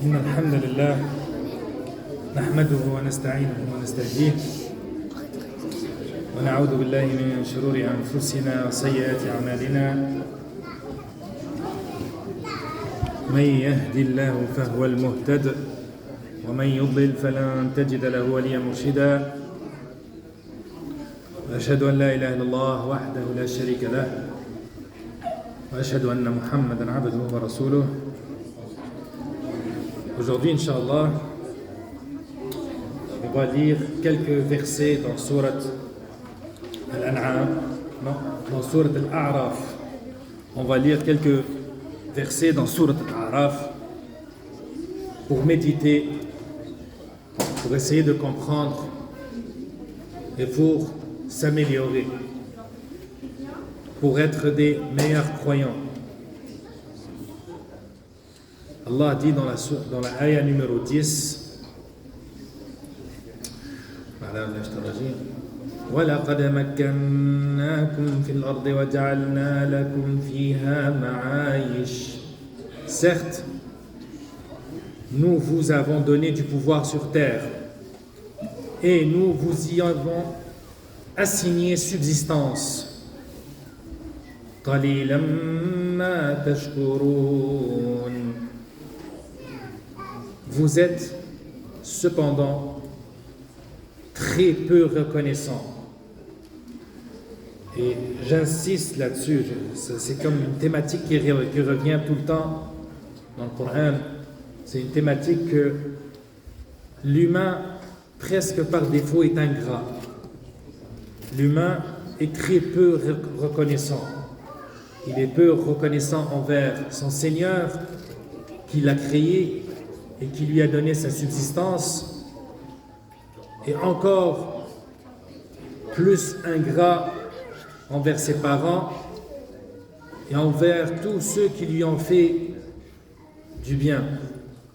إن الحمد لله نحمده ونستعينه ونستهديه ونعوذ بالله من شرور أنفسنا وسيئات أعمالنا من يهدي الله فهو المهتد ومن يضلل فلن تجد له وليا مرشدا وأشهد أن لا إله إلا الله وحده لا شريك له وأشهد أن محمدا عبده ورسوله. Aujourd'hui, Inch'Allah, on va lire quelques versets dans Surat Al-An'am, dans Surat Al-A'raf. On va lire quelques versets dans Surat Al-A'raf pour méditer, pour essayer de comprendre et pour s'améliorer, pour être des meilleurs croyants. Allah dit dans la ayah numéro 10, وَلَقَدْ مَكَّنَّاكُمْ فِي الْأَرْضِ وَجَعَلْنَا لَكُمْ فِيهَا مَعَايِشَ. Certes, nous vous avons donné du pouvoir sur terre et nous vous y avons assigné subsistance. قَلِيلًا مَا تَشْكُرُونَ. Vous êtes cependant très peu reconnaissants. Et j'insiste là-dessus, c'est comme une thématique qui revient tout le temps dans le Coran. C'est une thématique que l'humain, presque par défaut, est ingrat. L'humain est très peu reconnaissant. Il est peu reconnaissant envers son Seigneur qui l'a créé et qui lui a donné sa subsistance, et encore plus ingrat envers ses parents et envers tous ceux qui lui ont fait du bien.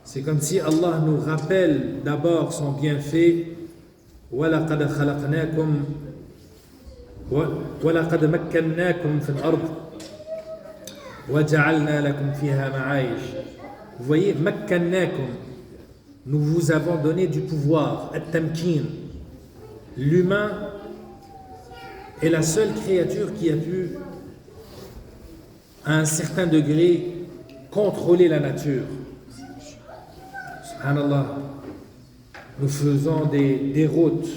C'est comme si Allah nous rappelle d'abord son bienfait. وَلَقَدْ خَلَقْنَاكُمْ وَلَقَدْ مَكَّنَّاكُمْ فِي الْأَرْضِ وَجَعَلْنَا لَكُمْ فِيهَا مَعَايِشَ. Vous voyez, makkannakum, nous vous avons donné du pouvoir, at-tamkin. L'humain est la seule créature qui a pu, à un certain degré, contrôler la nature. Subhanallah, nous faisons des routes,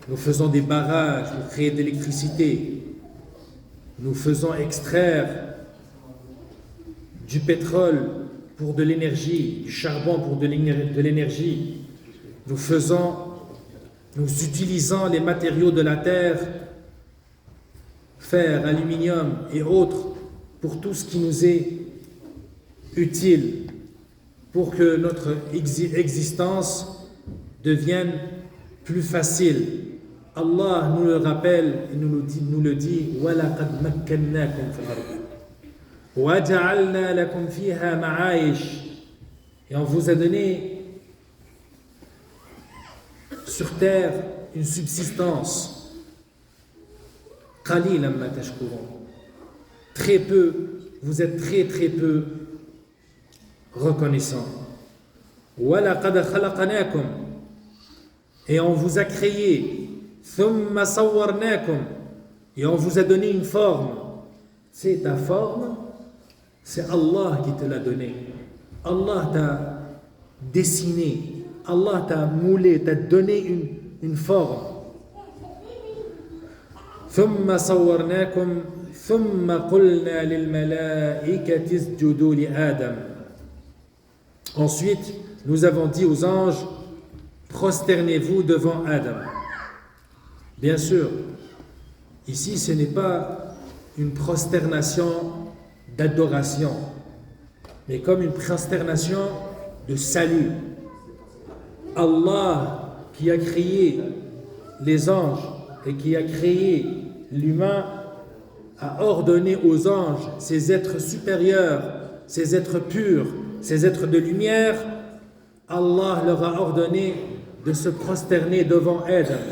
nous faisons des barrages pour créer de l'électricité, nous faisons extraire du pétrole pour de l'énergie, du charbon pour de l'énergie. Nous utilisons les matériaux de la terre, fer, aluminium et autres, pour tout ce qui nous est utile, pour que notre existence devienne plus facile. Allah nous le rappelle et nous le dit وَلَقَدْ مَكَّنَّاكُمْ فِي الْأَرْضِ وَجَعَلْنَا لَكُمْ فِيهَا مَعَايِشَ. Et on vous a donné sur terre une subsistance. قَلِيلًا مَا تَشْكُرُونَ. Très peu, vous êtes très très peu reconnaissants. وَلَقَدْ خَلَقْنَاكُمْ. Et on vous a créé. ثُمَّ صَوَّرْنَاكُمْ. Et on vous a donné une forme. C'est ta forme. C'est Allah qui te l'a donné. Allah t'a dessiné. Allah t'a moulé, t'a donné une forme. ثم صورناكم ثم قلنا للملائكة اسجدوا لآدم. Ensuite, nous avons dit aux anges, prosternez-vous devant Adam. Bien sûr, ici ce n'est pas une prosternation d'adoration, mais comme une prosternation de salut. Allah qui a créé les anges et qui a créé l'humain a ordonné aux anges, ces êtres supérieurs, ces êtres purs, ces êtres de lumière, Allah leur a ordonné de se prosterner devant Adam.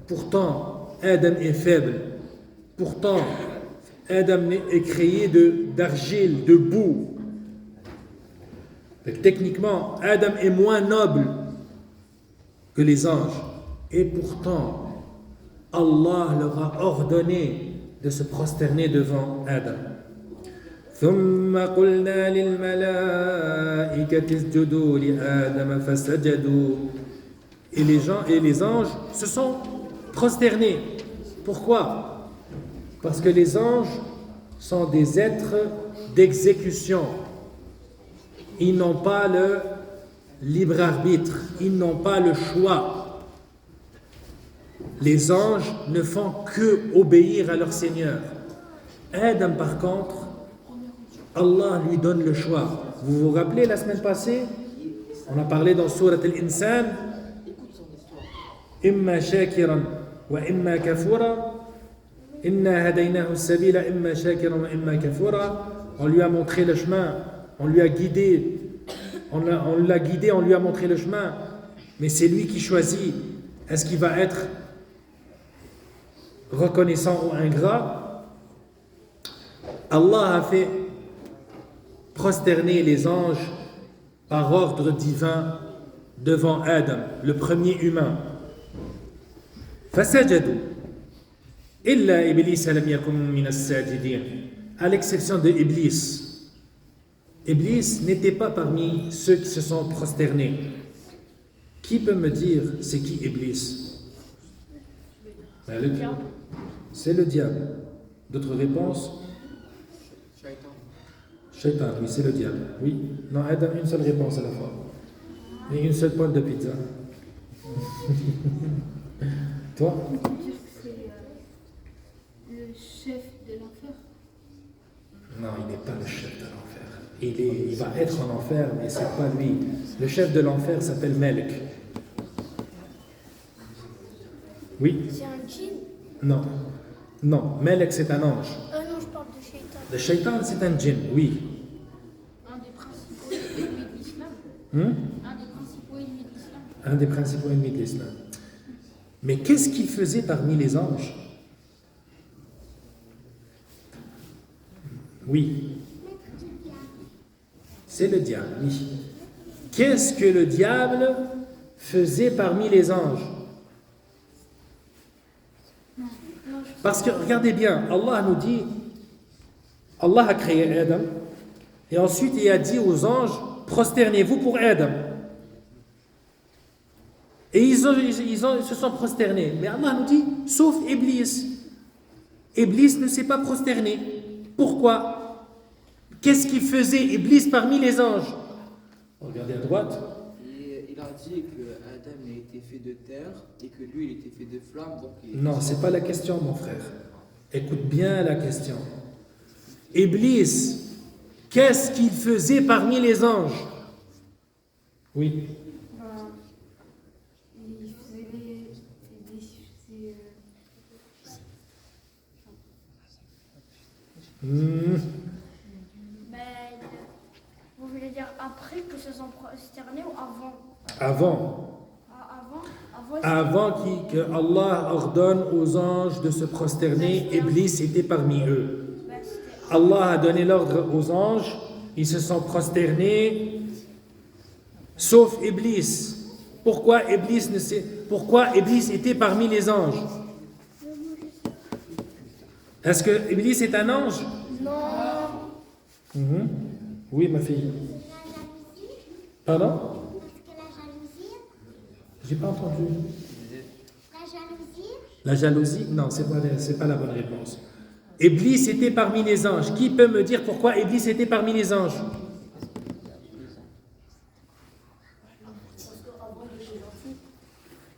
Pourtant, Adam est faible. Pourtant, Adam est créé d'argile, de boue. Donc, techniquement, Adam est moins noble que les anges. Et pourtant, Allah leur a ordonné de se prosterner devant Adam. ثم قلنا للملائكة اسجدوا لآدم فسجدوا. Et les anges se sont prosternés. Pourquoi? Parce que les anges sont des êtres d'exécution. Ils n'ont pas le libre arbitre, ils n'ont pas le choix. Les anges ne font que obéir à leur Seigneur. Adam, par contre, Allah lui donne le choix. Vous vous rappelez la semaine passée? On a parlé dans Surat Al-Insan. Imma shakiran wa imma kafura. Inna hadaynahu as-sabila imma shakiran wa imma kafura. On lui a montré le chemin, on lui a guidé, on l'a guidé, on lui a montré le chemin. Mais c'est lui qui choisit. Est-ce qu'il va être reconnaissant ou ingrat? Allah a fait prosterner les anges par ordre divin devant Adam, le premier humain. فسجدوا إلا إبليس لم يكن من الساجدين. À l'exception de Iblis. Iblis n'était pas parmi ceux qui se sont prosternés. Qui peut me dire c'est qui Iblis? C'est le diable. D'autres réponses? Shaitan, oui, c'est le diable. Oui. Non, Adam, une seule réponse à la fois. Et une seule pointe de pizza. Toi? On peut dire que c'est le chef de l'enfer. Non, il n'est pas le chef de l'enfer. Il va être en enfer, mais ce n'est pas lui. Le chef de l'enfer s'appelle Melek. Oui? C'est un djinn? Non. Non, Melek c'est un ange. Non, je parle de Shaitan. Le shaitan c'est un djinn, oui. Un des principaux ennemis de l'islam. Un des principaux ennemis de l'islam. Un des principaux ennemis de l'islam. Mais qu'est-ce qu'il faisait parmi les anges? Oui. C'est le diable, oui. Qu'est-ce que le diable faisait parmi les anges? Parce que, regardez bien, Allah nous dit, Allah a créé Adam, et ensuite il a dit aux anges, prosternez-vous pour Adam. Et ils se sont prosternés. Mais Allah nous dit, sauf Iblis. Iblis ne s'est pas prosterné. Pourquoi? Qu'est-ce qu'il faisait Iblis parmi les anges? Regardez à droite. Il a dit que Adam a été fait de terre et que lui il était fait de flamme. Donc Non, c'est pas la question, mon frère. Écoute bien la question. Iblis, qu'est-ce qu'il faisait parmi les anges? Oui. Il faisait vous voulez dire après que se sont prosternés ou avant? Avant. Avant Que Allah ordonne aux anges de se prosterner, Iblis était parmi eux. Allah a donné l'ordre aux anges, ils se sont prosternés, sauf Iblis. Pourquoi Iblis était parmi les anges? Est-ce que Iblis est un ange? Non. Oui, ma fille. Pardon? J'ai pas entendu. La jalousie? Non, c'est pas la bonne réponse. Iblis était parmi les anges. Qui peut me dire pourquoi Iblis était parmi les anges?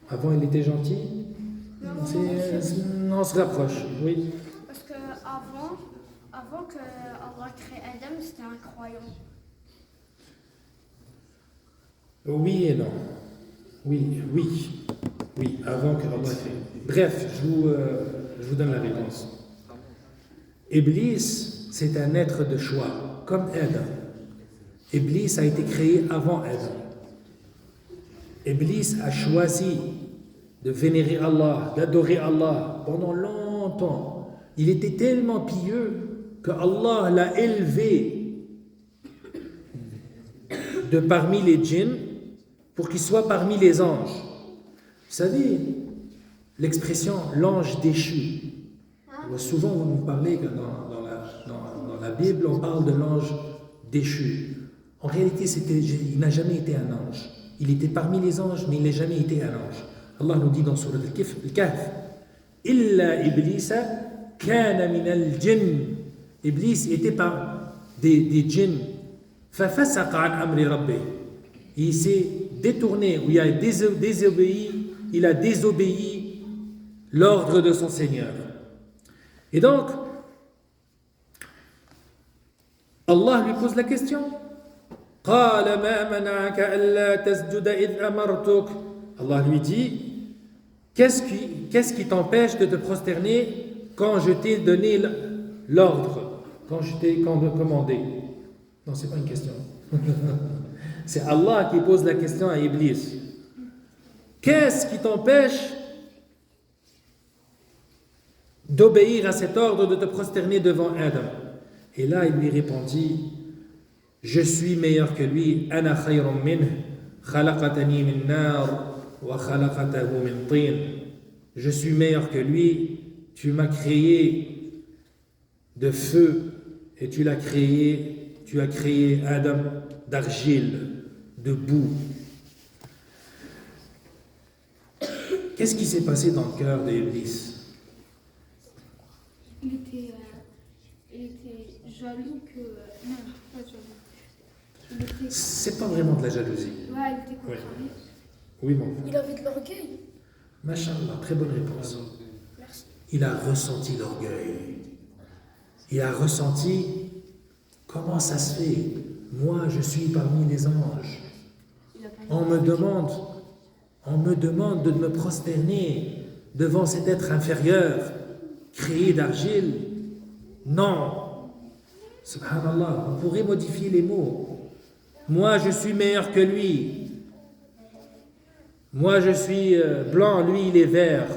Avant, il était gentil? On se rapproche, oui. Parce que avant que Allah crée Adam, c'était un croyant. Oui et non. Oui, avant que Allah crée. Bref, je vous donne la réponse. Iblis, c'est un être de choix, comme Adam. Iblis a été créé avant Adam. Iblis a choisi de vénérer Allah, d'adorer Allah pendant longtemps. Il était tellement pieux que Allah l'a élevé de parmi les djinns pour qu'il soit parmi les anges. Vous savez, l'expression l'ange déchu. Souvent, vous nous parlez que dans la Bible, on parle de l'ange déchu. En réalité, il n'a jamais été un ange. Il était parmi les anges, mais il n'a jamais été un ange. Allah nous dit dans Surat Al-Kahf, Illa Iblisa kana min al-jinn. Iblis était par des djinns. Fafasaqa an amri rabbih. Il s'est détourné, ou il a désobéi l'ordre de son Seigneur. Et donc, Allah lui pose la question. قال ما منعك ألا تسجد إذ أمرتك. Allah lui dit, qu'est-ce qui t'empêche de te prosterner quand je t'ai donné l'ordre, quand je t'ai commandé? Non, c'est pas une question. C'est Allah qui pose la question à Iblis. Qu'est-ce qui t'empêche d'obéir à cet ordre, de te prosterner devant Adam? Et là, il lui répondit, je suis meilleur que lui. Ana khayrun minh, khalaqatani min nar wa khalaqatahu min tin. Je suis meilleur que lui. Tu m'as créé de feu et tu as créé Adam d'argile, de boue. Qu'est-ce qui s'est passé dans le cœur d'Iblis? Il était jaloux que... non, pas jaloux. C'est pas vraiment de la jalousie. Ouais, il était contrarié. Oui, bon. Il avait de l'orgueil. Machallah, très bonne réponse. Merci. Il a ressenti l'orgueil. Il a ressenti comment ça se fait. Moi, je suis parmi les anges. On me demande de me prosterner devant cet être inférieur, créé d'argile. Non. Subhanallah, on pourrait modifier les mots. Moi, je suis meilleur que lui. Moi, je suis blanc, lui, il est vert.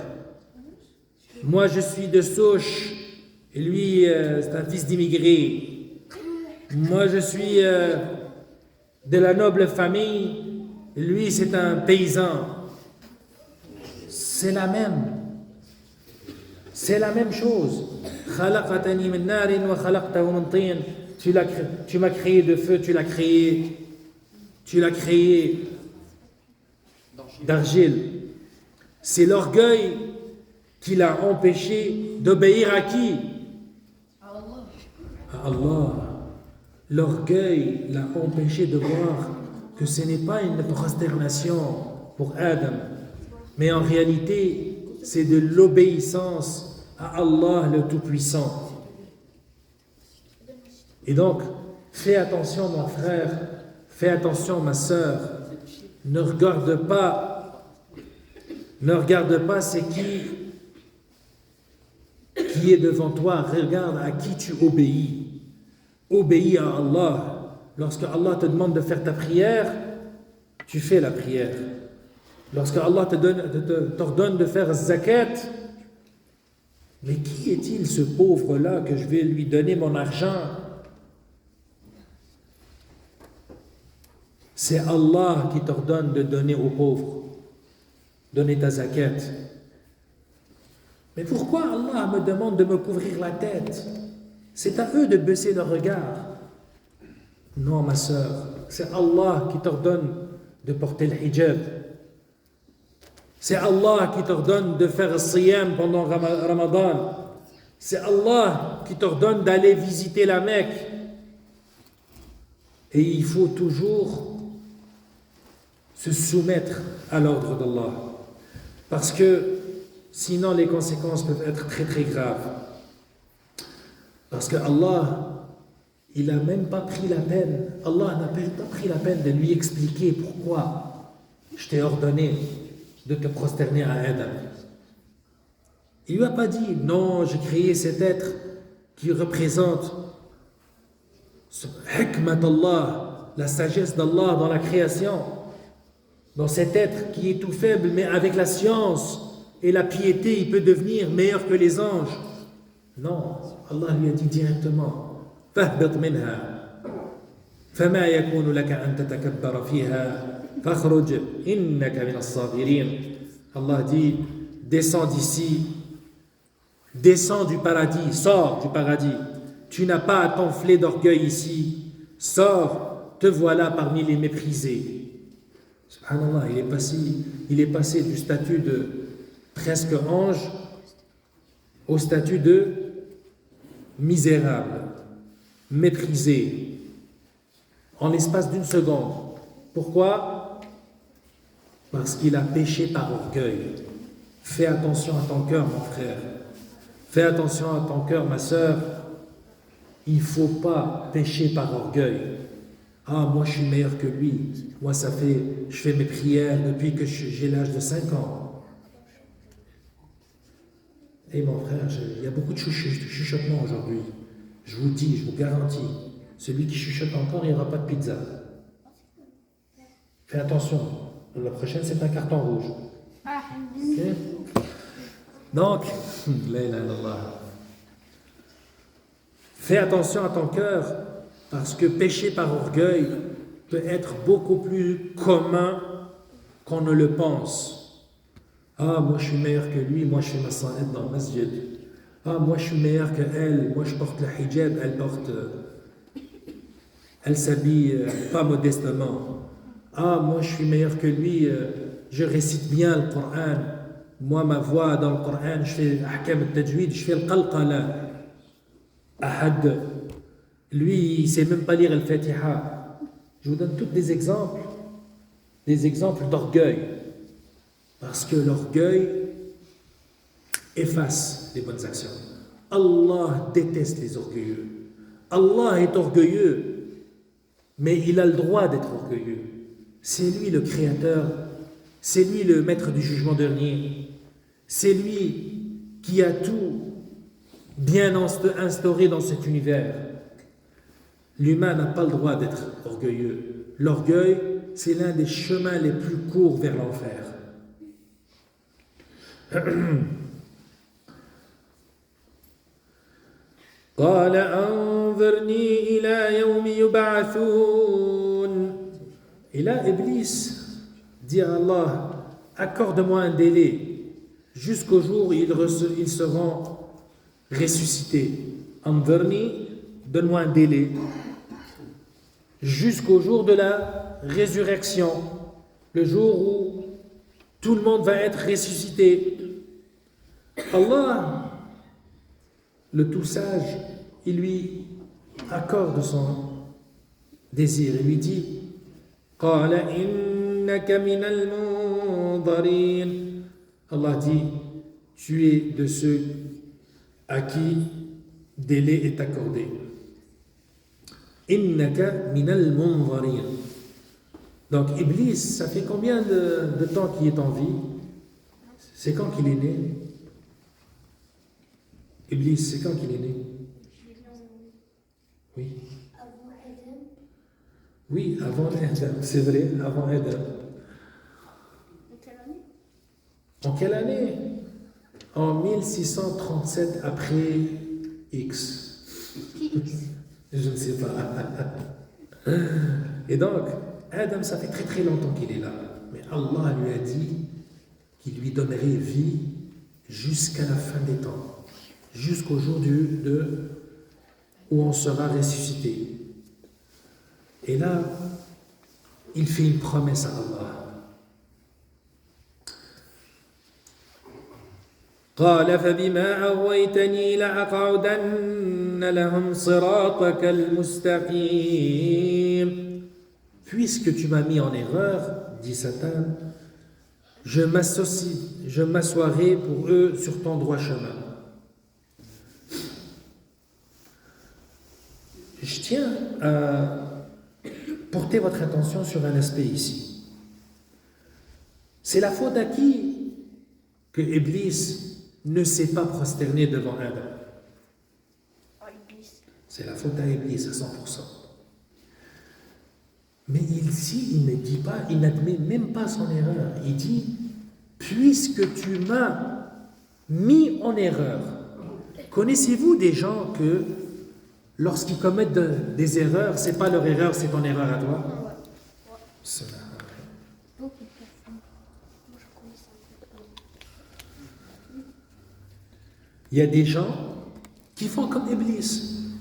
Moi, je suis de souche, et lui, c'est un fils d'immigré. Moi, je suis de la noble famille, et lui, c'est un paysan. C'est la même chose. Khalaqatani min narin wa khalaqtahu min tin. Tu m'as créé de feu, tu l'as créé d'argile. C'est l'orgueil qui l'a empêché d'obéir à qui? À Allah. L'orgueil l'a empêché de voir que ce n'est pas une prosternation pour Adam, mais en réalité, c'est de l'obéissance à Allah le Tout-Puissant. Et donc, fais attention mon frère, fais attention ma sœur, ne regarde pas c'est qui est devant toi, regarde à qui tu obéis. Obéis à Allah. Lorsque Allah te demande de faire ta prière, tu fais la prière. Lorsque Allah t'ordonne de faire zakat, mais qui est-il ce pauvre-là que je vais lui donner mon argent? C'est Allah qui t'ordonne de donner aux pauvres, donner ta zakat. Mais pourquoi Allah me demande de me couvrir la tête? C'est à eux de baisser leur regard. Non, ma sœur, c'est Allah qui t'ordonne de porter le hijab. C'est Allah qui t'ordonne de faire le siyam pendant Ramadan. C'est Allah qui t'ordonne d'aller visiter la Mecque. Et il faut toujours se soumettre à l'ordre d'Allah. Parce que sinon les conséquences peuvent être très très graves. Parce que Allah, il n'a même pas pris la peine, Allah n'a même pas pris la peine de lui expliquer pourquoi je t'ai ordonné de te prosterner à Adam. Il lui a pas dit, non, j'ai créé cet être qui représente hikmat Allah, la sagesse d'Allah dans la création, dans cet être qui est tout faible, mais avec la science et la piété, il peut devenir meilleur que les anges. Non, Allah lui a dit directement, fahbit minha, فما يكون لك أن تتكبر فيها فاخرج إنك من الصاغرين. Allah dit, descends d'ici, descends du paradis, sors du paradis. Tu n'as pas à t'enfler d'orgueil ici. Sors, te voilà parmi les méprisés. Subhanallah, il est passé du statut de presque ange au statut de misérable, méprisé, en l'espace d'une seconde. Pourquoi? Parce qu'il a péché par orgueil. Fais attention à ton cœur, mon frère. Fais attention à ton cœur, ma sœur. Il ne faut pas pécher par orgueil. Ah, moi je suis meilleur que lui. Moi je fais mes prières depuis que j'ai l'âge de 5 ans. Et mon frère, il y a beaucoup de chuchotements aujourd'hui. Je vous dis, je vous garantis, celui qui chuchote encore, il n'y aura pas de pizza. Fais attention. La prochaine, c'est un carton rouge. Okay? Donc, fais attention à ton cœur, parce que pécher par orgueil peut être beaucoup plus commun qu'on ne le pense. Ah, moi je suis meilleur que lui, moi je fais ma salat dans le masjid. Ah, moi je suis meilleur que elle, moi je porte le hijab, elle s'habille pas modestement. Ah, moi je suis meilleur que lui, je récite bien le Coran. Moi, ma voix dans le Coran, je fais ahkam al-tajwid, je fais le qalqala. Ahad, lui, il ne sait même pas lire le Fatiha. Je vous donne tous des exemples d'orgueil. Parce que l'orgueil efface les bonnes actions. Allah déteste les orgueilleux. Allah est orgueilleux, mais il a le droit d'être orgueilleux. C'est lui le créateur, c'est lui le maître du jugement dernier, c'est lui qui a tout bien instauré dans cet univers. L'humain n'a pas le droit d'être orgueilleux. L'orgueil, c'est l'un des chemins les plus courts vers l'enfer. قال أنظرني إلى يوم يبعثون. Et là, Iblis dit à Allah, accorde-moi un délai jusqu'au jour où ils seront ressuscités. Anzirni, donne-moi un délai jusqu'au jour de la résurrection, le jour où tout le monde va être ressuscité. Allah, le tout sage, il lui accorde son désir. Il lui dit قال إنك من المنظرين. Allah dit, tu es de ceux à qui délai est accordé. Innaka minal munzarin. Donc Iblis, ça fait combien de temps qu'il est en vie? C'est quand qu'il est né? Iblis, c'est quand qu'il est né? Oui. Oui, avant Adam, c'est vrai, avant Adam. En quelle année? En 1637 après X. Je ne sais pas. Et donc, Adam, ça fait très très longtemps qu'il est là. Mais Allah lui a dit qu'il lui donnerait vie jusqu'à la fin des temps. Jusqu'au jour où on sera ressuscité. Et là, il fait une promesse à Allah. قال فبما أغويتني لأقعدن لهم صراطك المستقيم. Puisque tu m'as mis en erreur, dit Satan, je m'assoirai pour eux sur ton droit chemin. Je tiens à porter votre attention sur un aspect ici. C'est la faute à qui que Iblis ne s'est pas prosterné devant Adam? C'est la faute à Iblis à 100%. Mais ici, il ne dit pas, il n'admet même pas son erreur. Il dit, puisque tu m'as mis en erreur. Connaissez-vous des gens que lorsqu'ils commettent des erreurs, c'est pas leur erreur, c'est ton erreur à toi. Beaucoup de personnes. Moi, je connais ça. Il y a des gens qui font comme Iblis.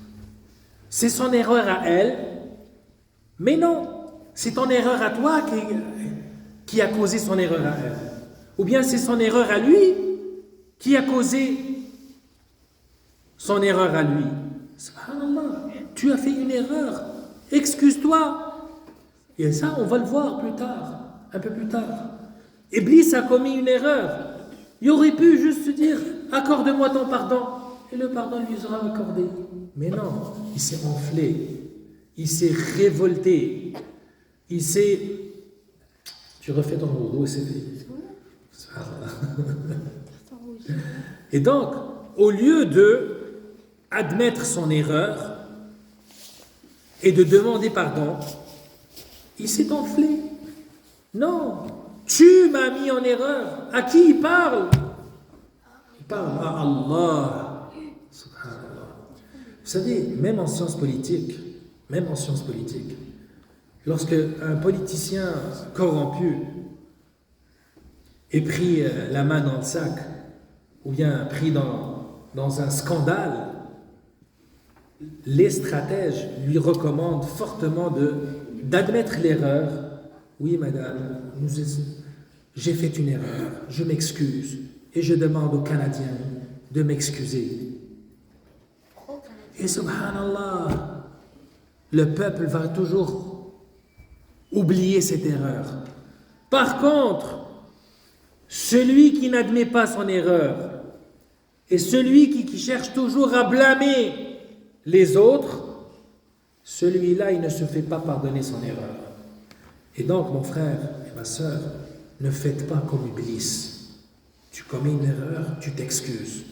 C'est son erreur à elle, mais non, c'est ton erreur à toi qui a causé son erreur à elle. Ou bien c'est son erreur à lui qui a causé son erreur à lui. Subhanallah, tu as fait une erreur, excuse-toi. Et ça, on va le voir plus tard, un peu plus tard. Iblis a commis une erreur. Il aurait pu juste se dire, accorde-moi ton pardon, et le pardon lui sera accordé. Mais non, il s'est enflé, il s'est révolté, il s'est... Tu refais ton wudu et c'est fait. Et donc, au lieu de admettre son erreur et de demander pardon, il s'est enflé. Non, tu m'as mis en erreur. À qui il parle? Il parle à Allah. Subhanallah. Vous savez, même en sciences politiques, lorsque un politicien corrompu est pris la main dans le sac, ou bien pris dans un scandale, les stratèges lui recommandent fortement d'admettre l'erreur. Oui, madame, j'ai fait une erreur, je m'excuse, et je demande aux Canadiens de m'excuser. Et subhanallah, le peuple va toujours oublier cette erreur. Par contre, celui qui n'admet pas son erreur et celui qui cherche toujours à blâmer les autres, celui-là, il ne se fait pas pardonner son erreur. Et donc, mon frère et ma sœur, ne faites pas comme Iblis. Tu commets une erreur, tu t'excuses.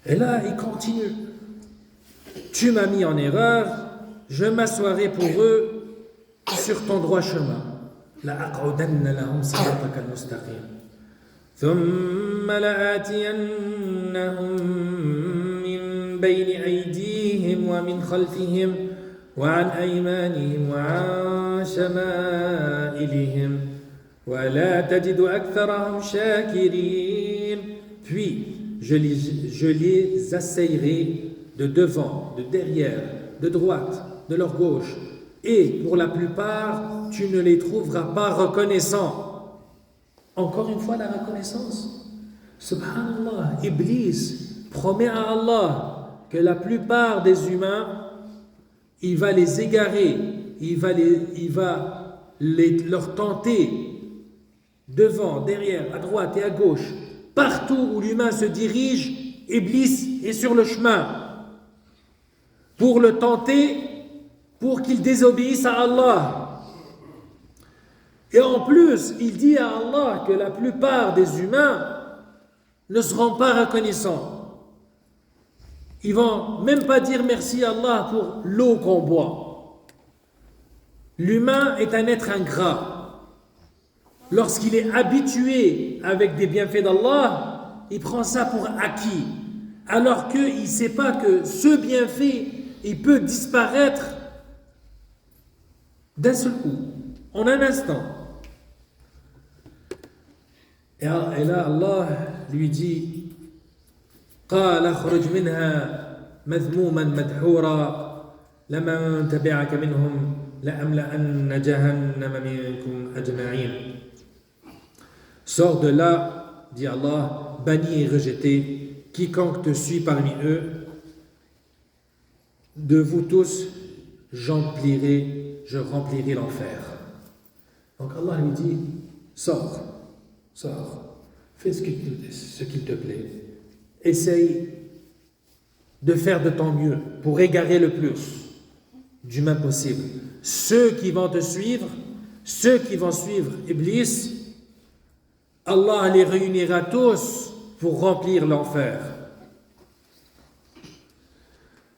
Et là, il continue. Tu m'as mis en erreur, je m'assoirai pour eux sur ton droit chemin. لأقعدن لهم صراطك المستقيم ثم لآتينهم من بين أيديهم ومن خلفهم وعن أيمانهم وعن شمائلهم ولا تجد أكثرهم شاكرين. Puis je les asseillerai de devant, de derrière, de droite, de leur gauche, et pour la plupart, tu ne les trouveras pas reconnaissants. Encore une fois, la reconnaissance. Subhanallah, Iblis promet à Allah que la plupart des humains, il va les égarer, il va leur tenter devant, derrière, à droite et à gauche. Partout où l'humain se dirige, Iblis est sur le chemin pour le tenter, pour qu'il désobéisse à Allah. Et en plus, il dit à Allah que la plupart des humains ne seront pas reconnaissants. Ils vont même pas dire merci à Allah pour l'eau qu'on boit. L'humain est un être ingrat. Lorsqu'il est habitué avec des bienfaits d'Allah, il prend ça pour acquis. Alors qu'il ne sait pas que ce bienfait, il peut disparaître d'un seul coup, en un instant. Et là, Allah lui dit قال اخرج منها مذموما مدحورا لمن تبعك منهم لأملأن جهنم منكم أجمعين. Sors de là, dit Allah, banni et rejeté, quiconque te suit parmi eux, de vous tous, je remplirai l'enfer. Donc Allah lui dit, sors, fais ce qu'il te plaît. Essaye de faire de ton mieux pour égarer le plus d'humains possible. Ceux qui vont te suivre, ceux qui vont suivre Iblis, Allah les réunira tous pour remplir l'enfer.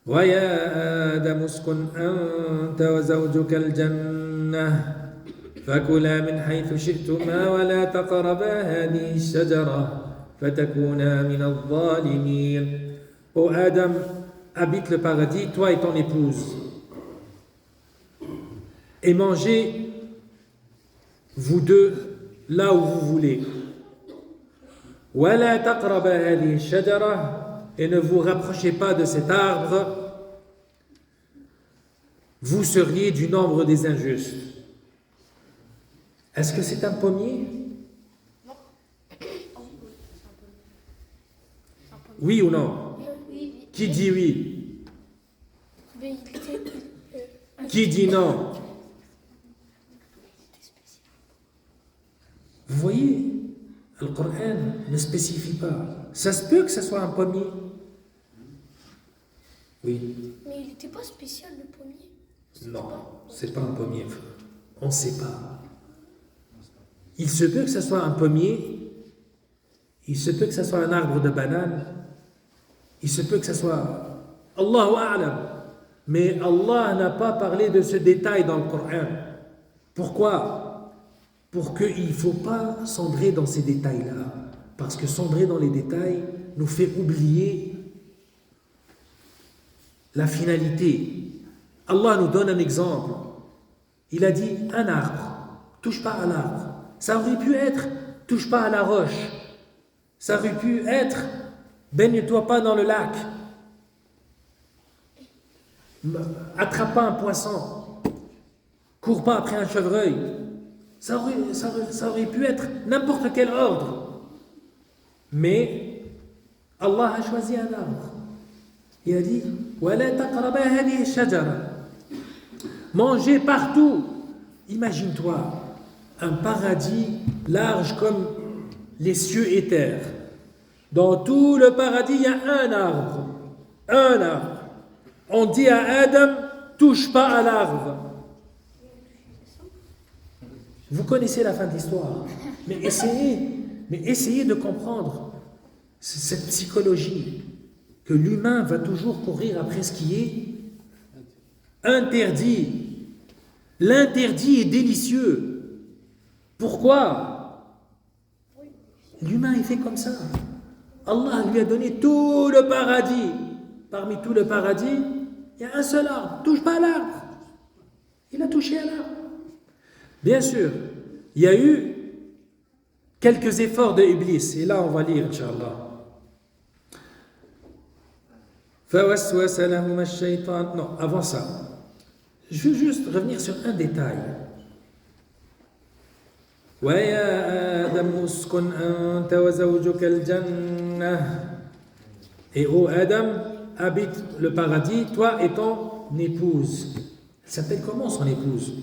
وَيَا آدَمُ اسْكُنْ أَنْتَ وَزَوْجُكَ الْجَنَّةَ فَكُلَا مِنْ حَيْثُ شِئْتُمَا وَلَا تَقْرَبَا هَذِهِ الشَّجَرَةَ فَتَكُونَا مِنَ الظَّالِمِينَ. Ô Adam, habite le paradis, toi et ton épouse. Et mangez, vous deux, là où vous voulez. وَلَا تَقْرَبَ هَذِهِ الشَّجَرَةِ Et ne vous rapprochez pas de cet arbre. Vous seriez du nombre des injustes. Est-ce que c'est un pommier? Oui ou non? Qui dit oui? Qui dit non? Vous voyez, le Coran ne spécifie pas. Ça se peut que ce soit un pommier. Oui. Mais il n'était pas spécial le pommier. Non, c'est pas un pommier, frère. On ne sait pas. Il se peut que ce soit un pommier. Il se peut que ce soit un arbre de banane. Il se peut que ce soit Allahu A'lam. Mais Allah n'a pas parlé de ce détail dans le Coran. Pourquoi? Pour qu'il ne faut pas sombrer dans ces détails-là. Parce que sombrer dans les détails nous fait oublier la finalité. Allah nous donne un exemple. Il a dit un arbre, touche pas à l'arbre. Ça aurait pu être touche pas à la roche. Ça aurait pu être baigne-toi pas dans le lac. Attrape pas un poisson. Cours pas après un chevreuil. Ça aurait pu être n'importe quel ordre. Mais Allah a choisi un arbre. Il a dit وَلَا تَقْرَبَا هَذِهِ الشَّجَرَةِ Mangez partout. Imagine-toi un paradis large comme les cieux et terre. Dans tout le paradis, il y a un arbre. Un arbre. On dit à Adam, touche pas à l'arbre. Vous connaissez la fin de l'histoire. Mais essayez de comprendre cette psychologie que l'humain va toujours courir après ce qui est interdit. L'interdit est délicieux. Pourquoi? L'humain est fait comme ça. Allah lui a donné tout le paradis. Parmi tout le paradis, il y a un seul arbre. Touche pas à l'arbre. Il a touché à l'arbre. Bien sûr, il y a eu quelques efforts de Iblis. Et là, on va lire, Inch'Allah. فَوَسْوَسَ لَهُمَا الشَّيْطَانُ Non, avant ça, je veux juste revenir sur un détail. وَيَا آدَمُ اسْكُنْ أَنْتَ وَزَوْجُكَ الْجَنَّةَ Et ô Adam, habite le paradis, toi et ton épouse. Elle s'appelle comment son épouse?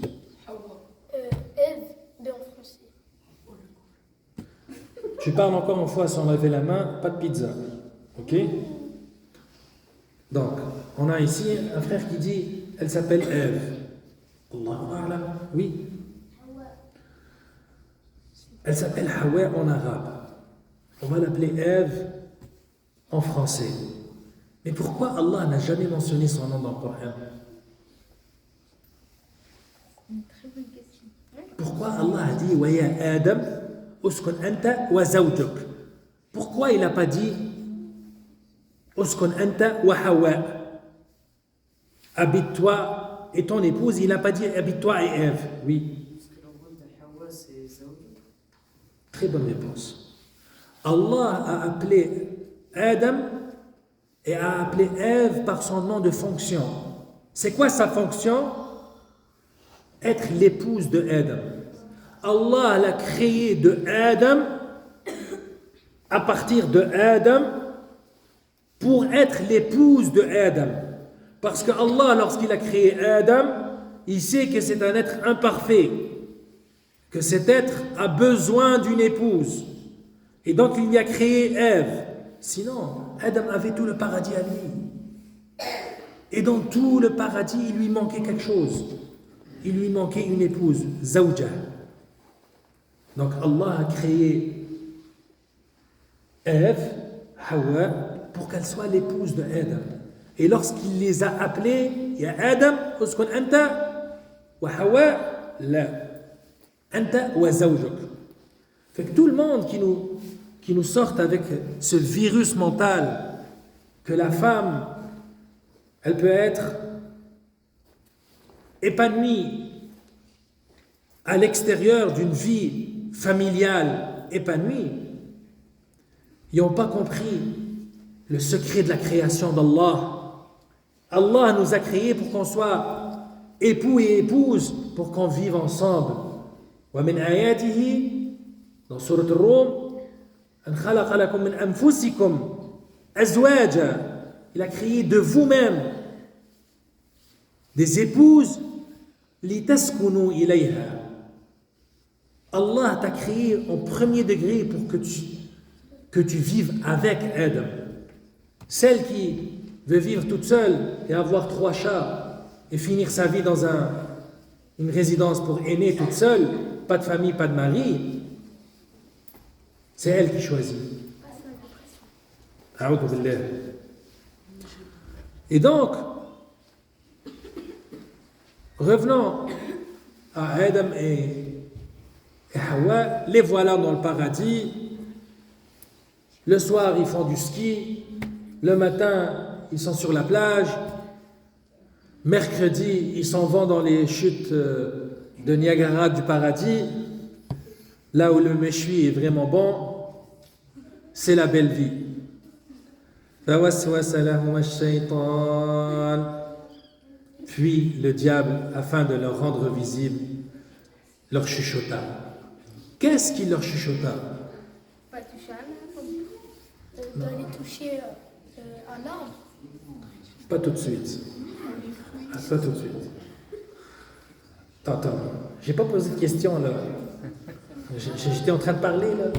Ève, mais en français. Tu parles encore une fois sans lever la main, pas de pizza. Ok? Donc, on a ici un frère qui dit, elle s'appelle Ève. Allahu A'lam. Oui. Elle s'appelle Hawa en arabe. On va l'appeler Ève en français. Mais pourquoi Allah n'a jamais mentionné son nom dans le Coran? Une très bonne question. Pourquoi Allah a dit wa ya Adam uskun anta wa zawjuk? Pourquoi il n'a pas dit uskun anta wa Hawa? Habite-toi et ton épouse, il n'a pas dit habite-toi et Ève. Oui. Parce que le rôle de Hawa, c'est Zawj. Très bonne réponse. Allah a appelé Adam et a appelé Ève par son nom de fonction. C'est quoi sa fonction? Être l'épouse de Adam. Allah l'a créé de Adam, à partir de Adam, pour être l'épouse de Adam. Parce que Allah, lorsqu'il a créé Adam, il sait que c'est un être imparfait, que cet être a besoin d'une épouse. Et donc il y a créé Ève. Sinon, Adam avait tout le paradis à lui. Et dans tout le paradis, il lui manquait quelque chose. Il lui manquait une épouse, Zawja. Donc Allah a créé Ève, Hawa, pour qu'elle soit l'épouse de Adam. Et lorsqu'il les a appelés, il y a Adam, uskun anta, wa Hawa, la. Anta wa zawjuk. Fait que tout le monde qui nous sortent avec ce virus mental que la femme elle peut être épanouie à l'extérieur d'une vie familiale épanouie. Ils n'ont pas compris le secret de la création d'Allah. Allah nous a créés pour qu'on soit époux et épouse, pour qu'on vive ensemble. وَمِنْ آيَاتِهِ dans Sourate Ar-Rum, أَنْ خَلَقَ لَكُم مِّنْ أَنفُسِكُمْ أَزْوَاجًا. Il a créé de vous-même des épouses لِتَسْكُنُوا إِلَيْهَا. Allah t'a créé en premier degré pour que tu vives avec Adam. Celle qui veut vivre toute seule et avoir 3 chats et finir sa vie dans une résidence pour aînés toute seule, pas de famille, pas de mari, c'est elle qui choisit. A'oudhu billah. Et donc, revenons à Adam et Hawa, les voilà dans le paradis. Le soir, ils font du ski. Le matin, ils sont sur la plage. Mercredi, ils s'en vont dans les chutes de Niagara du paradis. Là où le méchoui est vraiment bon, c'est la belle vie. Puis le diable, afin de leur rendre visible, leur chuchota. Qu'est-ce qu'il leur chuchota? Pas toucher à l'arbre. D'aller toucher un arbre. Pas tout de suite. Pas tout de suite. Attends, j'ai pas posé de question là. J'étais en train de parler là.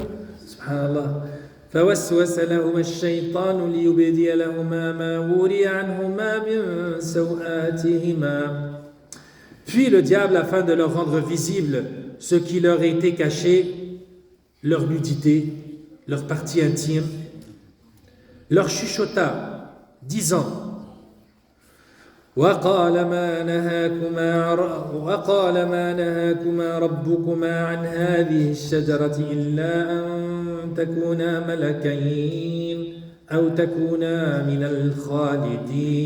Subhanallah. فوسوس لهما الشيطان ليبدي لهما ما وري عنهما من سوآتهما. Puis le diable, afin de leur rendre visible ce qui leur était caché, leur nudité, leur partie intime, leur chuchota, disant وقال ما نهاكما ربكما عن هذه الشجرة إلا أن تكونا ملكين أو تكونا من الخالدين.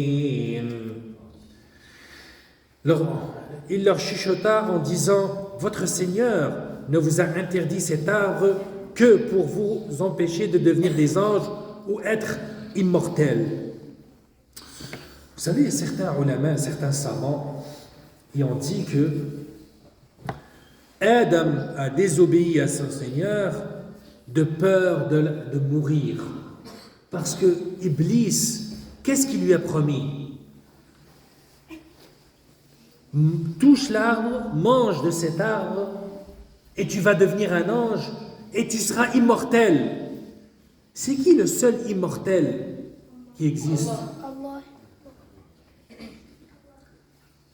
Il leur chuchota en disant: Votre Seigneur ne vous a interdit cet arbre que pour vous empêcher de devenir des anges ou être immortels. Vous savez, certains ulama, certains savants, ils ont dit que Adam a désobéi à son Seigneur de peur de mourir. Parce que Iblis, qu'est-ce qu'il lui a promis? Touche l'arbre, mange de cet arbre, et tu vas devenir un ange, et tu seras immortel. C'est qui le seul immortel qui existe?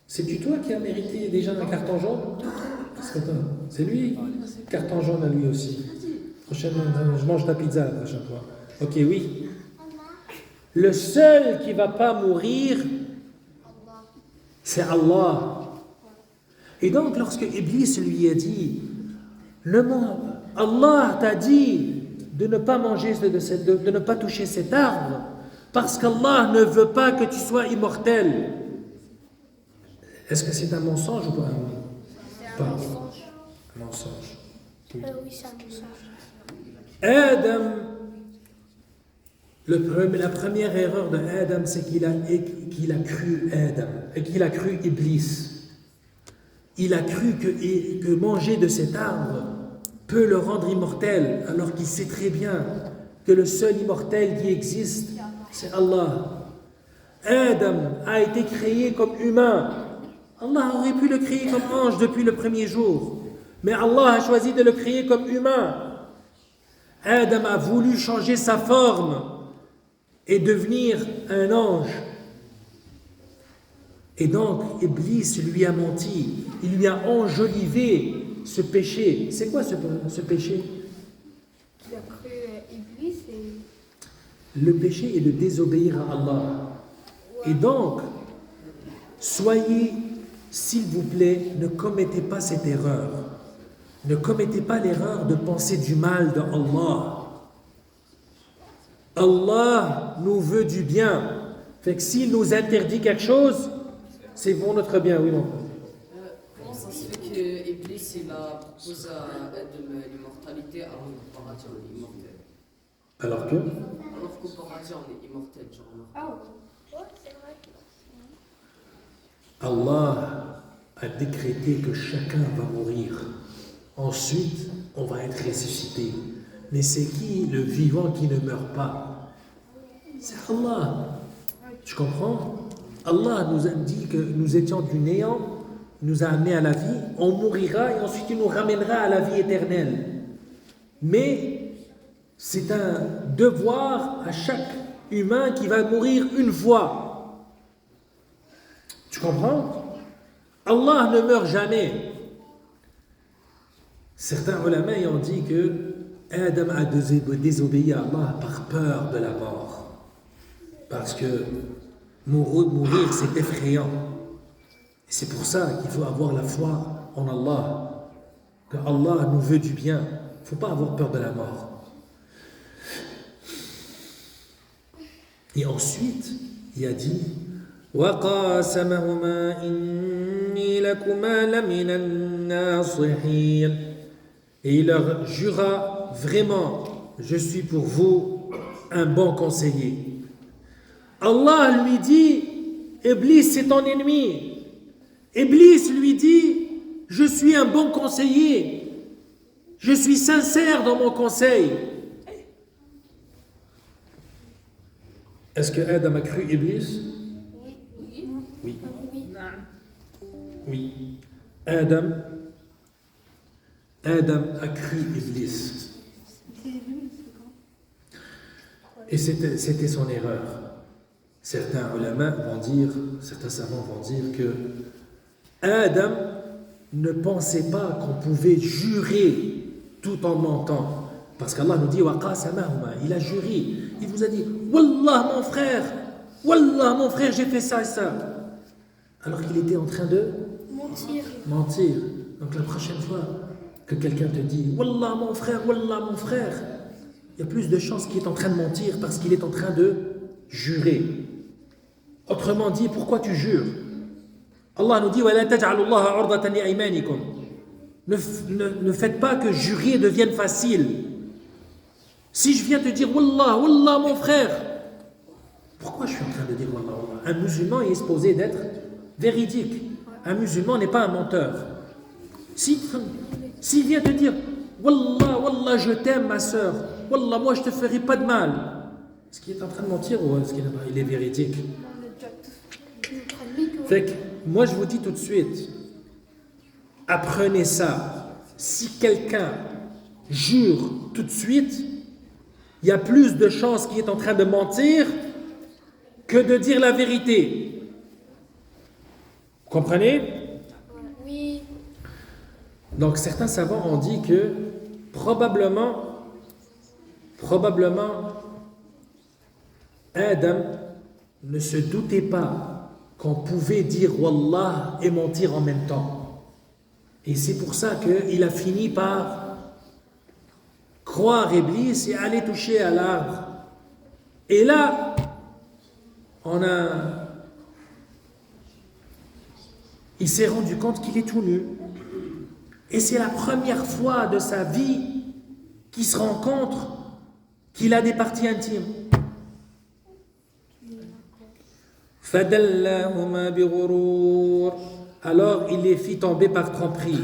C'est-tu toi qui as mérité déjà un carton jaune? C'est lui? Carton jaune à lui aussi. Prochainement, je mange ta pizza la prochaine fois. Ok, oui. Le seul qui ne va pas mourir, c'est Allah. Et donc, lorsque Iblis lui a dit, Allah t'a dit de ne pas manger, de ne pas toucher cet arbre, parce qu'Allah ne veut pas que tu sois immortel. Est-ce que c'est un mensonge ou pas? C'est un mensonge. Un mensonge. Oui, c'est un mensonge. Adam, la première erreur de Adam, c'est qu'il a cru Adam, et qu'il a cru Iblis. Il a cru que manger de cet arbre peut le rendre immortel, alors qu'il sait très bien que le seul immortel qui existe, c'est Allah. Adam a été créé comme humain. Allah aurait pu le créer comme ange depuis le premier jour, mais Allah a choisi de le créer comme humain. Adam a voulu changer sa forme et devenir un ange. Et donc, Iblis lui a menti, il lui a enjolivé ce péché. C'est quoi ce péché? Il a cru Iblis et... Le péché est de désobéir à Allah. Et donc, soyez, s'il vous plaît, ne commettez pas cette erreur. Ne commettez pas l'erreur de penser du mal de Allah. Allah nous veut du bien. Fait que s'il nous interdit quelque chose, c'est pour notre bien, oui, non? Comment ça se fait que Iblis il a proposé à Adam l'immortalité alors qu'au paradis on est immortel? Alors que Alors qu'au paradis on est immortel, genre. Ah ouais, c'est vrai. Allah a décrété que chacun va mourir. Ensuite, on va être ressuscité. Mais c'est qui le vivant qui ne meurt pas? C'est Allah. Tu comprends? Allah nous a dit que nous étions du néant, il nous a amenés à la vie, on mourira et ensuite il nous ramènera à la vie éternelle. Mais c'est un devoir à chaque humain qui va mourir une fois. Tu comprends? Allah ne meurt jamais. Certains ulama ont dit que Adam a désobéi à Allah par peur de la mort. Parce que mourir, c'est effrayant. Et c'est pour ça qu'il faut avoir la foi en Allah. Que Allah nous veut du bien. Il ne faut pas avoir peur de la mort. Et ensuite, il a dit وَقَاسَمَهُمَا إِنِّي لَكُمَا لَمِنَ النَّاصِحِينَ. Et il leur jura vraiment, je suis pour vous un bon conseiller. Allah lui dit, Iblis c'est ton ennemi. Iblis lui dit, je suis un bon conseiller. Je suis sincère dans mon conseil. Est-ce que Adam a cru Iblis? Oui. Oui. Adam a cru Iblis. Et c'était son erreur. Certains ulama vont dire, certains savants vont dire que Adam ne pensait pas qu'on pouvait jurer tout en mentant. Parce qu'Allah nous dit il a juré. Il vous a dit Wallah mon frère, j'ai fait ça et ça. Alors qu'il était en train de mentir. Donc la prochaine fois que quelqu'un te dit Wallah mon frère, il y a plus de chances qu'il est en train de mentir parce qu'il est en train de jurer. Autrement dit, pourquoi tu jures? Allah nous dit ne faites pas que jurer devienne facile. Si je viens te dire Wallah mon frère, pourquoi je suis en train de dire Wallah? Un musulman est supposé d'être véridique. Un musulman n'est pas un menteur. S'il vient te dire Wallah, je t'aime ma soeur, Wallah, moi je te ferai pas de mal, est-ce qu'il est en train de mentir ou est-ce qu'il est véridique? Fait que, moi je vous dis tout de suite, apprenez ça. Si quelqu'un jure tout de suite, il y a plus de chances qu'il est en train de mentir que de dire la vérité. Vous comprenez? Oui. Donc certains savants ont dit que probablement Adam ne se doutait pas qu'on pouvait dire Wallah et mentir en même temps. Et c'est pour ça qu'il a fini par croire Iblis et aller toucher à l'arbre. Et là, il s'est rendu compte qu'il est tout nu. Et c'est la première fois de sa vie qu'il se rend compte qu'il a des parties intimes. فَدَلَّاهُمَا بِغُرُورٍ. Alors il les fit tomber par tromperie.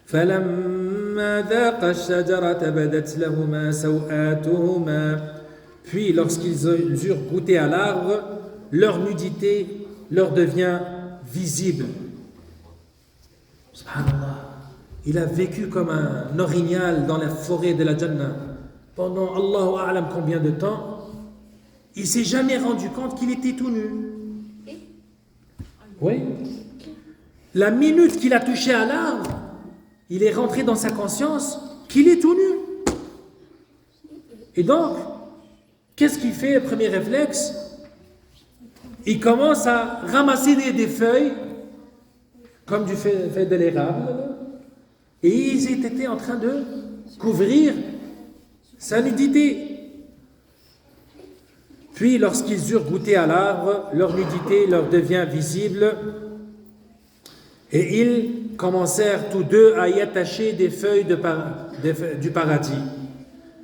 فَلَمَّا ذَاقَ الشَّجَرَةَ بَدَتْ لَهُمَا سَوْآتُهُمَا. Puis lorsqu'ils eurent goûté à l'arbre, leur nudité leur devient visible. Subhanallah. Il a vécu comme un orignal dans la forêt de la Jannah pendant Allahu A'lam combien de temps. Il ne s'est jamais rendu compte qu'il était tout nu. Oui. La minute qu'il a touché à l'arbre, il est rentré dans sa conscience qu'il est tout nu. Et donc, qu'est-ce qu'il fait, premier réflexe? Il commence à ramasser des feuilles, comme du fait de l'érable, et ils étaient en train de couvrir sa nudité. Puis, lorsqu'ils eurent goûté à l'arbre, leur nudité leur devient visible et ils commencèrent tous deux à y attacher des feuilles du paradis.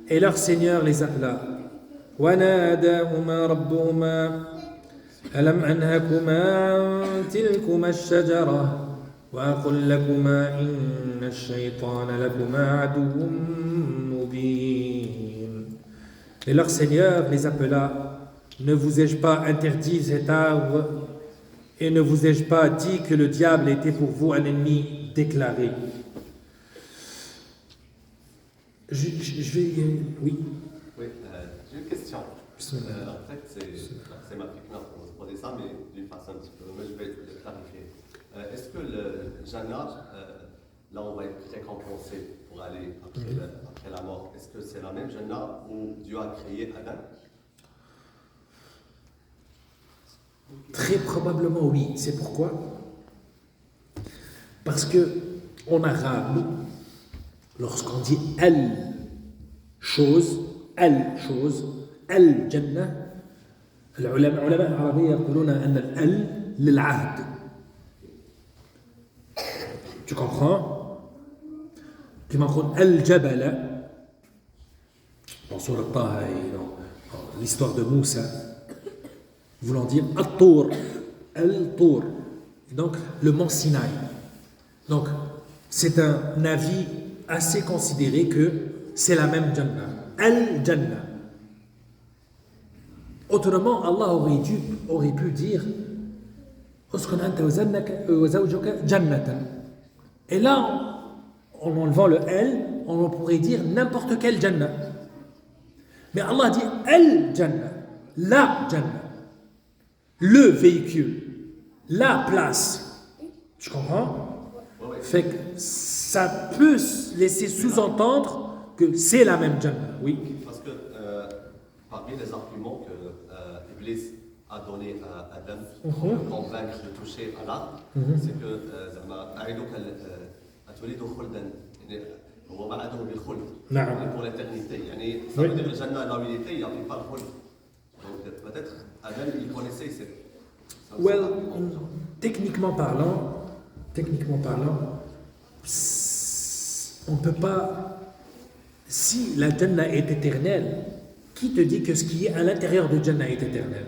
Et leur Seigneur les appela. وَنَادَاهُمَا رَبُّهُمَا أَلَمْ أَنْهَكُمَا عَنْ تِلْكُمَا الشَّجَرَةِ وَأَقُلْ لَكُمَا إِنَّ الشَّيْطَانَ لَكُمَا عَدُوٌّ مُبِينٌ. Et leur Seigneur les appela. Ne vous ai-je pas interdit cet arbre et ne vous ai-je pas dit que le diable était pour vous un ennemi déclaré? Je vais... Oui. Oui, j'ai une question. En fait, c'est ma fitna pour se poser ça, mais d'une façon un petit peu. Mais je vais le clarifier. Est-ce que le Jannah, là on va être récompensé pour aller après la mort, est-ce que c'est la même Jannah où Dieu a créé Adam? Très probablement oui. C'est pourquoi? Parce que en arabe, lorsqu'on dit al-chose, al-jannah, العلماء العربية يقولون أن ال للعهد. Tu comprends? كما نقول الجبل dans Sourate Taha et dans l'histoire de Moussa, voulant dire al-Tour, donc le mont Sinaï. Donc c'est un avis assez considéré que c'est la même Jannah, al-Jannah. Autrement, Allah aurait pu dire uskun anta wa zawjuka jannatan. Et là, en enlevant le al, on pourrait dire n'importe quelle Jannah. Mais Allah dit al-Jannah, la Jannah, le véhicule, la place. Tu comprends? Fait que ça peut laisser sous-entendre que c'est la même Jannah. Oui. Parce que parmi les arguments que Iblis a donné à Adam pour le convaincre de toucher à l'arbre, c'est que pour l'éternité. Ça veut dire que le Jannah, là où il était, il n'y avait pas le khuld. Donc peut-être Adam, il connaissait cette... Well, techniquement parlant, on ne peut pas... Si la Jannah est éternelle, qui te dit que ce qui est à l'intérieur de Jannah est éternel?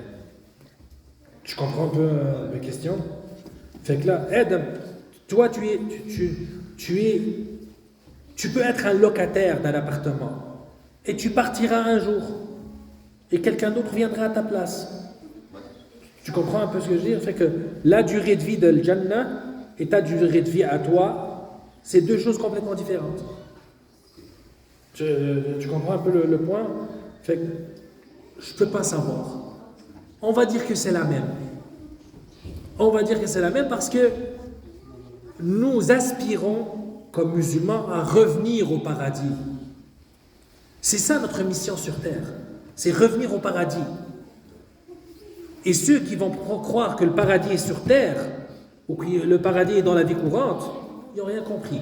Tu comprends un peu ma question? Fait que là, Adam, toi tu peux être un locataire d'un appartement et tu partiras un jour et quelqu'un d'autre viendra à ta place. Tu comprends un peu ce que je veux dire? Fait que la durée de vie de Jannah et ta durée de vie à toi, c'est deux choses complètement différentes. Tu comprends un peu le point? Fait que je ne peux pas savoir. On va dire que c'est la même. On va dire que c'est la même parce que nous aspirons, comme musulmans, à revenir au paradis. C'est ça notre mission sur terre. C'est revenir au paradis. Et ceux qui vont croire que le paradis est sur terre, ou que le paradis est dans la vie courante, ils n'ont rien compris.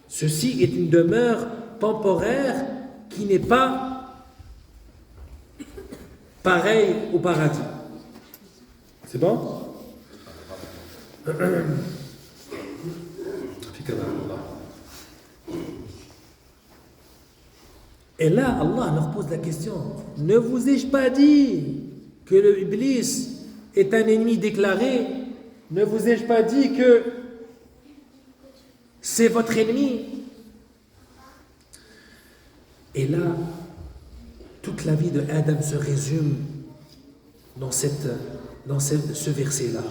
Ceci est une demeure temporaire qui n'est pas pareille au paradis. C'est bon? Et là, Allah leur pose la question. Ne vous ai-je pas dit que le Iblis est un ennemi déclaré? Ne vous ai-je pas dit que c'est votre ennemi? Et là, toute la vie de Adam se résume dans ce verset-là.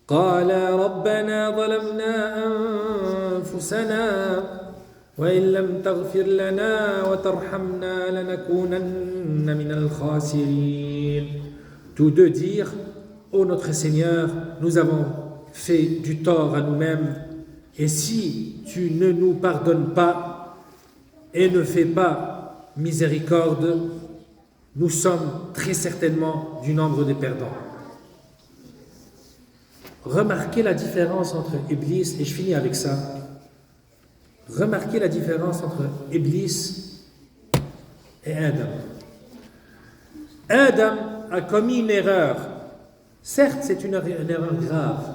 قال ربنا ظلمنا أنفسنا وإن لم تغفر لنا وترحمنا لنكونن من الخاسرين. Tous deux dirent, ô notre Seigneur, nous avons fait du tort à nous-mêmes, et si tu ne nous pardonnes pas et ne fais pas miséricorde, nous sommes très certainement du nombre des perdants. Remarquez la différence entre Iblis, et je finis avec ça. Remarquez la différence entre Iblis et Adam. Adam a commis une erreur. Certes, c'est une erreur grave,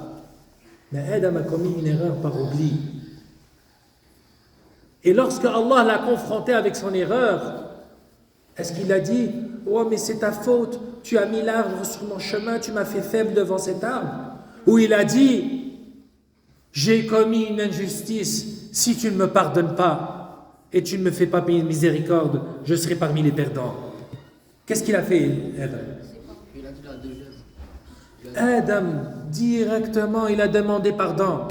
mais Adam a commis une erreur par oubli. Et lorsque Allah l'a confronté avec son erreur, est-ce qu'il a dit « Oh, mais c'est ta faute, tu as mis l'arbre sur mon chemin, tu m'as fait faible devant cet arbre » Ou il a dit « J'ai commis une injustice, si tu ne me pardonnes pas et tu ne me fais pas miséricorde, je serai parmi les perdants. » Qu'est-ce qu'il a fait, Adam? Il a dit la deuxième. Adam, directement, il a demandé pardon.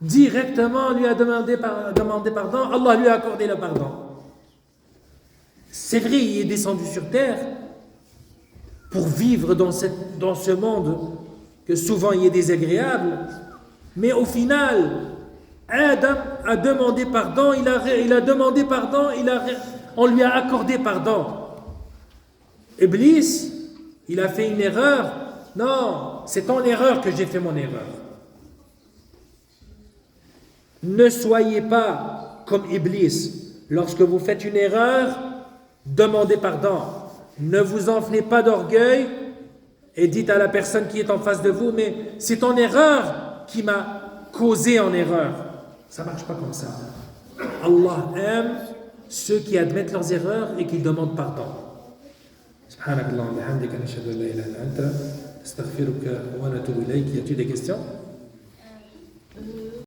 Directement, lui a demandé pardon, Allah lui a accordé le pardon. C'est vrai, il est descendu sur terre pour vivre dans ce monde que souvent il est désagréable, mais au final, Adam a demandé pardon, il a demandé pardon, on lui a accordé pardon. Iblis, il a fait une erreur. Non, c'est en erreur que j'ai fait mon erreur. Ne soyez pas comme Iblis. Lorsque vous faites une erreur, demandez pardon. Ne vous enflez pas d'orgueil et dites à la personne qui est en face de vous, mais c'est ton erreur qui m'a causé en erreur. Ça ne marche pas comme ça. Allah aime ceux qui admettent leurs erreurs et qui demandent pardon. سبحانك اللهم وبحمدك نشهد ان لا اله الا انت نستغفرك ونتوب اليك. Y a-t-il des questions?